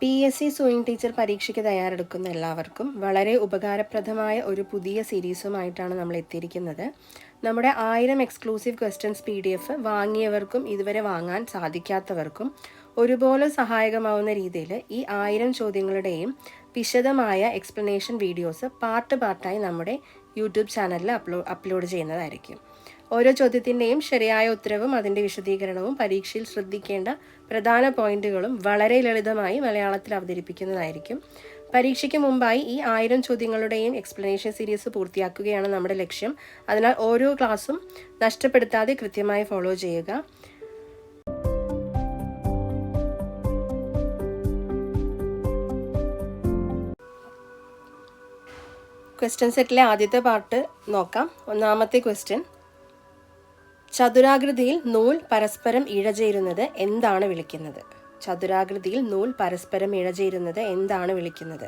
PSC sewing teacher പരീക്ഷയ്ക്ക് തയ്യാറെടുക്കുന്ന എല്ലാവർക്കും വളരെ ഉപകാരപ്രദമായ ഒരു പുതിയ സീരീസുമായിട്ടാണ് നമ്മൾ എത്തിയിരിക്കുന്നത്. നമ്മുടെ 1000 എക്സ്ക്ലൂസീവ് ക്വസ്റ്റ്യൻസ് PDF വാങ്ങിയവർക്കും ഇതുവരെ വാങ്ങാൻ സാധിക്കാത്തവർക്കും ഒരുപോലെ സഹായകമാവുന്ന രീതിയിൽ ഈ 1000 ചോദ്യങ്ങളുടെയും വിശദമായ എക്സ്പ്ലനേഷൻ വീഡിയോസ് പാർട്ടായി നമ്മുടെ യൂട്യൂബ് ചാനലിൽ അപ്ലോഡ് ചെയ്യുന്നതായിരിക്കും. ഓരോ ചോദ്യത്തിൻ്റെയും ശരിയായ ഉത്തരവും അതിൻ്റെ വിശദീകരണവും പരീക്ഷയിൽ ശ്രദ്ധിക്കേണ്ട പ്രധാന പോയിന്റുകളും വളരെ ലളിതമായി മലയാളത്തിൽ അവതരിപ്പിക്കുന്നതായിരിക്കും. പരീക്ഷയ്ക്ക് മുമ്പായി ഈ 1000 ചോദ്യങ്ങളുടെയും എക്സ്പ്ലനേഷൻ സീരീസ് പൂർത്തിയാക്കുകയാണ് നമ്മുടെ ലക്ഷ്യം. അതിനാൽ ഓരോ ക്ലാസ്സും നഷ്ടപ്പെടുത്താതെ കൃത്യമായി ഫോളോ ചെയ്യുക. ക്വസ്റ്റ്യൻ സെറ്റിലെ ആദ്യത്തെ പാർട്ട് നോക്കാം. ഒന്നാമത്തെ ക്വസ്റ്റ്യൻ: ചതുരാകൃതിയിൽ നൂൽ പരസ്പരം ഇഴചേരുന്നത് എന്താണ് വിളിക്കുന്നത്? ചതുരാകൃതിയിൽ നൂൽ പരസ്പരം ഇഴചേരുന്നത് എന്താണ് വിളിക്കുന്നത്?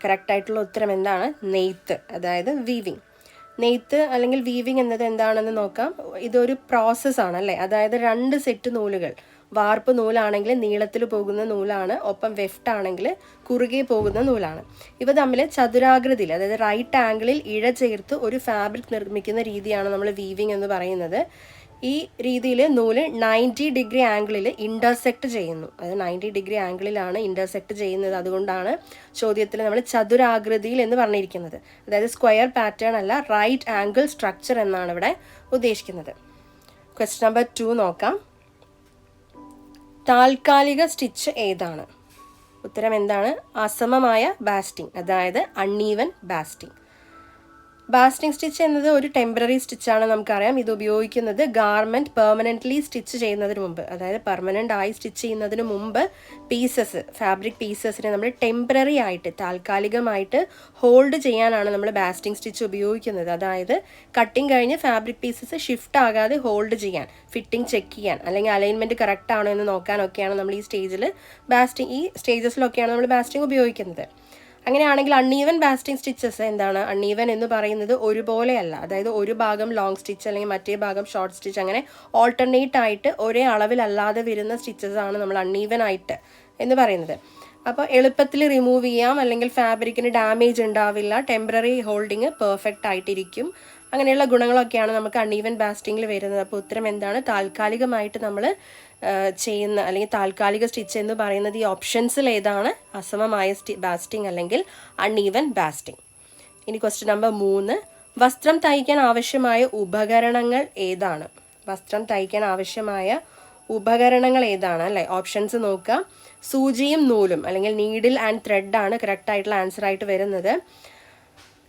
കറക്റ്റായിട്ടുള്ള ഉത്തരം എന്താണ്? നെയ്ത്ത്, അതായത് വീവിങ്. നെയ്ത്ത് അല്ലെങ്കിൽ വീവിങ് എന്നത് എന്താണെന്ന് നോക്കാം. ഇതൊരു പ്രോസസ്സാണ് അല്ലേ. അതായത് 2 സെറ്റ് നൂലുകൾ, വാർപ്പ് നൂലാണെങ്കിൽ നീളത്തിൽ പോകുന്ന നൂലാണ്, ഒപ്പം വെഫ്റ്റ് ആണെങ്കിൽ കുറുകെ പോകുന്ന നൂലാണ്. ഇവ തമ്മിൽ ചതുരാകൃതിയിൽ, അതായത് റൈറ്റ് ആംഗിളിൽ ഇഴ ചേർത്ത് ഒരു ഫാബ്രിക് നിർമ്മിക്കുന്ന രീതിയാണ് നമ്മൾ വീവിങ് എന്ന് പറയുന്നത്. ഈ രീതിയിൽ നൂല് 90 ഡിഗ്രി ആംഗിളിൽ ഇൻ്റർസെക്റ്റ് ചെയ്യുന്നു. അത് 90 ഡിഗ്രി ആംഗിളിലാണ് ഇൻ്റർസെക്റ്റ് ചെയ്യുന്നത്. അതുകൊണ്ടാണ് ചോദ്യത്തിൽ നമ്മൾ ചതുരാകൃതിയിൽ എന്ന് പറഞ്ഞിരിക്കുന്നത്. അതായത് സ്ക്വയർ പാറ്റേൺ അല്ല, റൈറ്റ് ആംഗിൾ സ്ട്രക്ചർ എന്നാണ് ഇവിടെ ഉദ്ദേശിക്കുന്നത്. ക്വസ്റ്റ്യൻ നമ്പർ 2 നോക്കാം. താൽക്കാലിക സ്റ്റിച്ച് ഏതാണ്? ഉത്തരം എന്താണ്? അസമമായ ബാസ്റ്റിംഗ്, അതായത് അൺഈവൻ ബാസ്റ്റിംഗ്. ബാസ്റ്റിംഗ് സ്റ്റിച്ച് എന്നത് ഒരു ടെമ്പററി സ്റ്റിച്ചാണ്, നമുക്കറിയാം. ഇത് ഉപയോഗിക്കുന്നത് ഗാർമെൻറ്റ് പെർമനൻ്റ്ലി സ്റ്റിച്ച് ചെയ്യുന്നതിന് മുമ്പ്, അതായത് പെർമനൻ്റ് ആയി സ്റ്റിച്ച് ചെയ്യുന്നതിന് മുമ്പ് ഫാബ്രിക് പീസസിനെ നമ്മൾ ടെമ്പററി ആയിട്ട്, താൽക്കാലികമായിട്ട് ഹോൾഡ് ചെയ്യാനാണ് നമ്മൾ ബാസ്റ്റിംഗ് സ്റ്റിച്ച് ഉപയോഗിക്കുന്നത്. അതായത് കട്ടിങ് കഴിഞ്ഞ് ഫാബ്രിക് പീസസ് ഷിഫ്റ്റ് ആകാതെ ഹോൾഡ് ചെയ്യാൻ, ഫിറ്റിംഗ് ചെക്ക് ചെയ്യാൻ, അല്ലെങ്കിൽ അലൈൻമെൻറ്റ് കറക്റ്റ് ആണോ എന്ന് നോക്കാനൊക്കെയാണ് നമ്മൾ ഈ സ്റ്റേജസിലൊക്കെയാണ് നമ്മൾ ബാസ്റ്റിംഗ് ഉപയോഗിക്കുന്നത്. അങ്ങനെയാണെങ്കിൽ അൺഈവൻ ബാസ്റ്റിംഗ് സ്റ്റിച്ചസ് എന്താണ്? അൺഈവൻ എന്ന് പറയുന്നത് ഒരുപോലെയല്ല, അതായത് ഒരു ഭാഗം ലോങ് സ്റ്റിച്ച് അല്ലെങ്കിൽ മറ്റേ ഭാഗം ഷോർട്ട് സ്റ്റിച്ച്, അങ്ങനെ ഓൾട്ടർനേറ്റ് ആയിട്ട് ഒരേ അളവിലല്ലാതെ വരുന്ന സ്റ്റിച്ചസ് ആണ് നമ്മൾ അൺഈവൻ ആയിട്ട് എന്ന് പറയുന്നത്. അപ്പോൾ എളുപ്പത്തിൽ റിമൂവ് ചെയ്യാം, അല്ലെങ്കിൽ ഫാബ്രിക്കിന് ഡാമേജ് ഉണ്ടാവില്ല, ടെമ്പററി ഹോൾഡിങ് പെർഫെക്റ്റ് ആയിട്ടിരിക്കും. അങ്ങനെയുള്ള ഗുണങ്ങളൊക്കെയാണ് നമുക്ക് അൺഈവൻ ബാസ്റ്റിങ്ങിൽ വരുന്നത്. അപ്പോൾ ഉത്തരം എന്താണ്? താൽക്കാലികമായിട്ട് നമ്മൾ ചെയ്യുന്ന അല്ലെങ്കിൽ താൽക്കാലിക സ്റ്റിച്ച് എന്ന് പറയുന്നത് ഈ ഓപ്ഷൻസിൽ ഏതാണ്? അസമമായ ബാസ്റ്റിംഗ് അല്ലെങ്കിൽ അൺഈവൻ ബാസ്റ്റിംഗ്. ഇനി ക്വസ്റ്റ്യൻ നമ്പർ 3: വസ്ത്രം തയ്ക്കാൻ ആവശ്യമായ ഉപകരണങ്ങൾ ഏതാണ്? വസ്ത്രം തയ്ക്കാൻ ആവശ്യമായ ഉപകരണങ്ങൾ ഏതാണ് അല്ലേ? ഓപ്ഷൻസ് നോക്കാം. സൂചിയും നൂലും, അല്ലെങ്കിൽ നീഡിൽ ആൻഡ് ത്രെഡ് ആണ് കറക്റ്റ് ആയിട്ടുള്ള ആൻസർ ആയിട്ട് വരുന്നത്.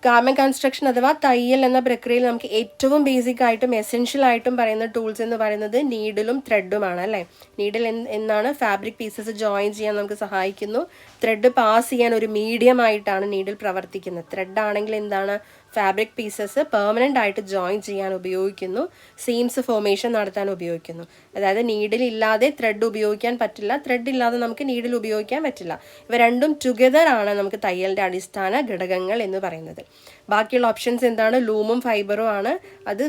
ഗാർമെന്റ് കൺസ്ട്രക്ഷൻ അഥവാ തയ്യൽ എന്ന പ്രക്രിയയിൽ നമുക്ക് ഏറ്റവും ബേസിക് ആയിട്ടും എസെൻഷ്യൽ ആയിട്ടും പറയുന്ന ടൂൾസ് എന്ന് പറയുന്നത് നീഡിലും ത്രെഡുമാണ് അല്ലേ. നീഡിൽ എന്നാണ് ഫാബ്രിക് പീസസ് ജോയിൻ ചെയ്യാൻ നമുക്ക് സഹായിക്കുന്നു. ത്രെഡ് പാസ് ചെയ്യാൻ ഒരു മീഡിയം ആയിട്ടാണ് നീഡിൽ പ്രവർത്തിക്കുന്നത്. ത്രെഡ് ആണെങ്കിൽ എന്താണ്? ഫാബ്രിക് പീസസ് പെർമനൻ്റ് ആയിട്ട് ജോയിൻ ചെയ്യാൻ ഉപയോഗിക്കുന്നു, സീംസ് ഫോർമേഷൻ നടത്താൻ ഉപയോഗിക്കുന്നു. അതായത് നീഡിൽ ഇല്ലാതെ ത്രെഡ് ഉപയോഗിക്കാൻ പറ്റില്ല, ത്രെഡ് ഇല്ലാതെ നമുക്ക് നീഡിൽ ഉപയോഗിക്കാൻ പറ്റില്ല. ഇവ രണ്ടും ടുഗദർ ആണ് നമുക്ക് തയ്യലിൻ്റെ അടിസ്ഥാന ഘടകങ്ങൾ എന്ന് പറയുന്നത്. ബാക്കിയുള്ള ഓപ്ഷൻസ് എന്താണ്? ലൂമും ഫൈബറും ആണ്. അത്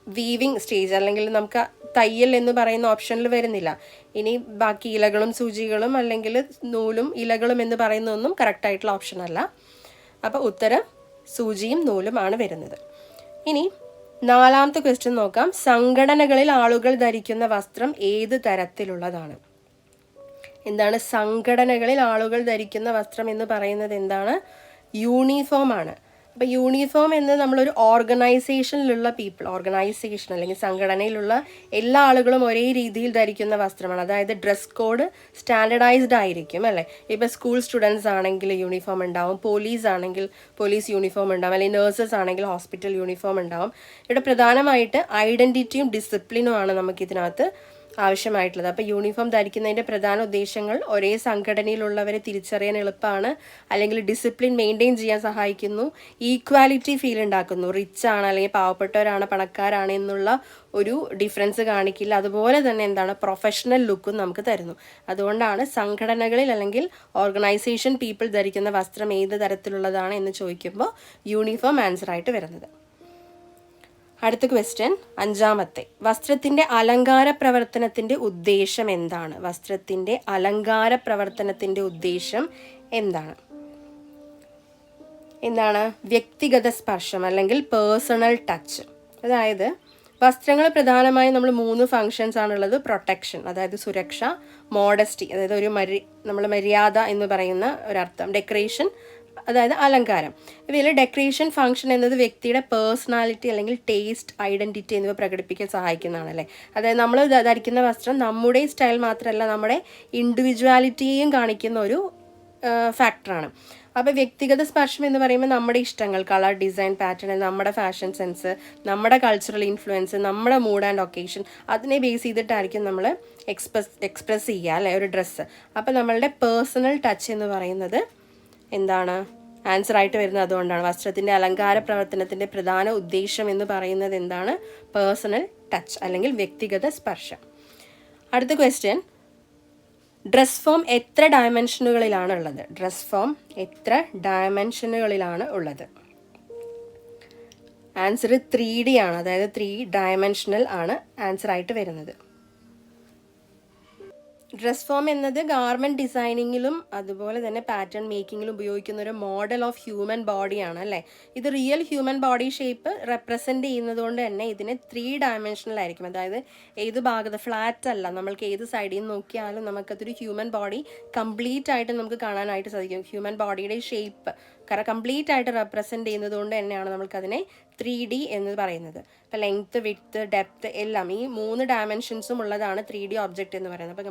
വീവിങ് സ്റ്റേജ് അല്ലെങ്കിൽ നമുക്ക് തയ്യൽ എന്ന് പറയുന്ന ഓപ്ഷനിൽ വരുന്നില്ല. ഇനി ബാക്കി ഇലകളും സൂചികളും അല്ലെങ്കിൽ നൂലും ഇലകളും എന്ന് പറയുന്നതൊന്നും കറക്റ്റായിട്ടുള്ള ഓപ്ഷൻ അല്ല. അപ്പോൾ ഉത്തരം സൂചിയും നൂലും ആണ് വരുന്നത്. ഇനി 4ാമത്തെ ക്വസ്റ്റ്യൻ നോക്കാം. സംഘടനകളിൽ ആളുകൾ ധരിക്കുന്ന വസ്ത്രം ഏത് തരത്തിലുള്ളതാണ്? എന്താണ്? സംഘടനകളിൽ ആളുകൾ ധരിക്കുന്ന വസ്ത്രം എന്ന് പറയുന്നത് എന്താണ്? യൂണിഫോം ആണ്. അപ്പോൾ യൂണിഫോം എന്ന് നമ്മളൊരു ഓർഗനൈസേഷനിലുള്ള ഓർഗനൈസേഷൻ അല്ലെങ്കിൽ സംഘടനയിലുള്ള എല്ലാ ആളുകളും ഒരേ രീതിയിൽ ധരിക്കുന്ന വസ്ത്രമാണ്. അതായത് ഡ്രസ് കോഡ് സ്റ്റാൻഡർഡൈസ്ഡ് ആയിരിക്കും അല്ലേ. ഇപ്പോൾ സ്കൂൾ സ്റ്റുഡൻസ് ആണെങ്കിൽ യൂണിഫോം ഉണ്ടാവും, പോലീസ് ആണെങ്കിൽ പോലീസ് യൂണിഫോം ഉണ്ടാവും, അല്ലെങ്കിൽ നേഴ്സസ് ആണെങ്കിൽ ഹോസ്പിറ്റൽ യൂണിഫോം ഉണ്ടാവും. ഇവിടെ പ്രധാനമായിട്ട് ഐഡൻറ്റിറ്റിയും ഡിസിപ്ലിനും ആണ് നമുക്കിതിനകത്ത് ആവശ്യമായിട്ടുള്ളത്. അപ്പോൾ യൂണിഫോം ധരിക്കുന്നതിൻ്റെ പ്രധാന ഉദ്ദേശങ്ങൾ ഒരേ സംഘടനയിലുള്ളവരെ തിരിച്ചറിയാൻ എളുപ്പമാണ്, അല്ലെങ്കിൽ ഡിസിപ്ലിൻ മെയിൻറ്റെയിൻ ചെയ്യാൻ സഹായിക്കുന്നു, ഈക്വാലിറ്റി ഫീൽ ഉണ്ടാക്കുന്നു, റിച്ച് ആണ് അല്ലെങ്കിൽ പാവപ്പെട്ടവരാണ് പണക്കാരാണ് എന്നുള്ള ഒരു ഡിഫറൻസ് കാണിക്കില്ല. അതുപോലെ തന്നെ എന്താണ്? പ്രൊഫഷണൽ ലുക്കും നമുക്ക് തരുന്നു. അതുകൊണ്ടാണ് സംഘടനകളിൽ അല്ലെങ്കിൽ ഓർഗനൈസേഷൻ പീപ്പിൾ ധരിക്കുന്ന വസ്ത്രം ഏത് തരത്തിലുള്ളതാണ് എന്ന് ചോദിക്കുമ്പോൾ യൂണിഫോം ആൻസർ ആയിട്ട് വരുന്നത്. അടുത്ത ക്വസ്റ്റ്യൻ, അഞ്ചാമത്തെ, വസ്ത്രത്തിൻ്റെ അലങ്കാര പ്രവർത്തനത്തിൻ്റെ ഉദ്ദേശം എന്താണ്? വസ്ത്രത്തിൻ്റെ അലങ്കാര പ്രവർത്തനത്തിൻ്റെ ഉദ്ദേശം എന്താണ്? എന്താണ്? വ്യക്തിഗത സ്പർശം അല്ലെങ്കിൽ പേഴ്സണൽ ടച്ച്. അതായത് വസ്ത്രങ്ങൾ പ്രധാനമായും നമ്മൾ 3 ഫങ്ഷൻസ് ആണുള്ളത്. പ്രൊട്ടക്ഷൻ, അതായത് സുരക്ഷ; മോഡസ്റ്റി, അതായത് ഒരു നമ്മൾ മര്യാദ എന്ന് പറയുന്ന ഒരർത്ഥം; ഡെക്കറേഷൻ, അതായത് അലങ്കാരം. ഇവയിൽ ഡെക്കറേഷൻ ഫംഗ്ഷൻ എന്നത് വ്യക്തിയുടെ പേഴ്സണാലിറ്റി അല്ലെങ്കിൽ ടേസ്റ്റ്, ഐഡൻറ്റിറ്റി എന്നിവ പ്രകടിപ്പിക്കാൻ സഹായിക്കുന്നതാണല്ലേ. അതായത് നമ്മൾ ധരിക്കുന്ന വസ്ത്രം നമ്മുടെ സ്റ്റൈൽ മാത്രമല്ല, നമ്മുടെ ഇൻഡിവിജ്വാലിറ്റിയും കാണിക്കുന്ന ഒരു ഫാക്ടറാണ്. അപ്പോൾ വ്യക്തിഗത സ്പർശം എന്ന് പറയുമ്പോൾ നമ്മുടെ ഇഷ്ടങ്ങൾ, കളർ, ഡിസൈൻ, പാറ്റേൺ, നമ്മുടെ ഫാഷൻ സെൻസ്, നമ്മുടെ കൾച്ചറൽ ഇൻഫ്ലുവൻസ്, നമ്മുടെ മൂഡ് ആൻഡ് ഒക്കേഷൻ, അതിനെ ബേസ് ചെയ്തിട്ടായിരിക്കും നമ്മൾ എക്സ്പ്രസ് ചെയ്യുക അല്ലേ ഒരു ഡ്രസ്സ്. അപ്പോൾ നമ്മളുടെ പേഴ്സണൽ ടച്ച് എന്ന് പറയുന്നത് എന്താണ്? ആൻസർ ആയിട്ട് വരുന്നത് അതുകൊണ്ടാണ്. വസ്ത്രത്തിൻ്റെ അലങ്കാര പ്രവർത്തനത്തിൻ്റെ പ്രധാന ഉദ്ദേശം എന്ന് പറയുന്നത് എന്താണ്? പേഴ്സണൽ ടച്ച് അല്ലെങ്കിൽ വ്യക്തിഗത സ്പർശം. അടുത്ത ക്വസ്റ്റ്യൻ, ഡ്രസ് ഫോം എത്ര ഡയമെൻഷനുകളിലാണ് ഉള്ളത്? ഡ്രസ് ഫോം എത്ര ഡയമെൻഷനുകളിലാണ് ഉള്ളത്? ആൻസർ 3D ആണ്, അതായത് 3 ഡയമെൻഷണൽ ആണ് ആൻസർ ആയിട്ട് വരുന്നത്. ഡ്രസ് ഫോം എന്നത് ഗാർമെൻറ്റ് ഡിസൈനിങ്ങിലും അതുപോലെ തന്നെ പാറ്റേൺ മേക്കിങ്ങിലും ഉപയോഗിക്കുന്ന ഒരു മോഡൽ ഓഫ് ഹ്യൂമൻ ബോഡിയാണ് അല്ലേ. ഇത് real human body shape represent ചെയ്യുന്നത് കൊണ്ട് തന്നെ ഇതിന് 3 ഡയമെൻഷണൽ ആയിരിക്കും. അതായത് ഏത് ഭാഗത്ത് ഫ്ലാറ്റ് അല്ല, നമ്മൾക്ക് ഏത് സൈഡിൽ നിന്ന് നോക്കിയാലും നമുക്കതൊരു ഹ്യൂമൻ ബോഡി കംപ്ലീറ്റ് ആയിട്ട് നമുക്ക് കാണാനായിട്ട് സാധിക്കും. ഹ്യൂമൻ ബോഡിയുടെ ഷേപ്പ് കംപ്ലീറ്റ് ആയിട്ട് റെപ്രസെൻറ്റ് ചെയ്യുന്നത് കൊണ്ട് തന്നെയാണ് നമ്മൾക്കതിനെ 3D എന്ന് പറയുന്നത്. ഇപ്പോൾ ലെങ്ത്ത്, വിഡ്ത്ത്, ഡെപ്ത്ത് എല്ലാം ഈ 3 ഡയമെൻഷൻസും ഉള്ളതാണ് 3D ഒബ്ജക്റ്റ് എന്ന് പറയുന്നത്. അപ്പോൾ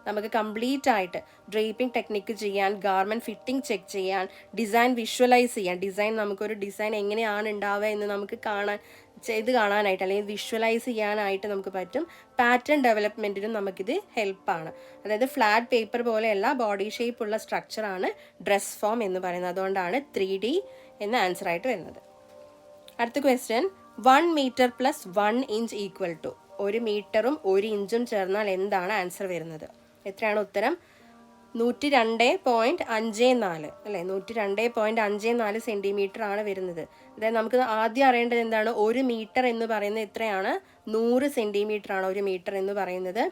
നമുക്ക് കംപ്ലീറ്റ് ആയിട്ട് ഡ്രേപ്പിംഗ് ടെക്നിക്ക് ചെയ്യാൻ, ഗാർമെൻറ്റ് ഫിറ്റിംഗ് ചെക്ക് ചെയ്യാൻ, ഡിസൈൻ വിഷ്വലൈസ് ചെയ്യാൻ, നമുക്കൊരു ഡിസൈൻ എങ്ങനെയാണ് ഉണ്ടാവുക എന്ന് നമുക്ക് കാണാനായിട്ട് അല്ലെങ്കിൽ വിഷ്വലൈസ് ചെയ്യാനായിട്ട് നമുക്ക് പറ്റും. പാറ്റേൺ ഡെവലപ്മെൻറ്റിനും നമുക്കിത് ഹെൽപ്പാണ്. അതായത് ഫ്ലാറ്റ് പേപ്പർ പോലെയല്ല, ബോഡി ഷേപ്പ് ഉള്ള സ്ട്രക്ചറാണ് ഡ്രസ് ഫോം എന്ന് പറയുന്നത്. അതുകൊണ്ടാണ് 3D എന്ന ആൻസർ ആയിട്ട് വരുന്നത്. അടുത്ത question, 1 metre plus 1 inch equal to, 1 മീറ്ററും 1 ഇഞ്ചും ചേർന്നാൽ എന്താണ് ആൻസർ വരുന്നത്? എത്രയാണ് ഉത്തരം? 102.54 അല്ലേ. 102.54 സെൻറ്റിമീറ്റർ ആണ് വരുന്നത്. അതായത് നമുക്ക് ആദ്യം അറിയേണ്ടത് എന്താണ്? 1 മീറ്റർ എന്ന് പറയുന്നത് എത്രയാണ്? 100 സെൻറ്റിമീറ്റർ ആണ് 1 മീറ്റർ എന്ന് പറയുന്നത്.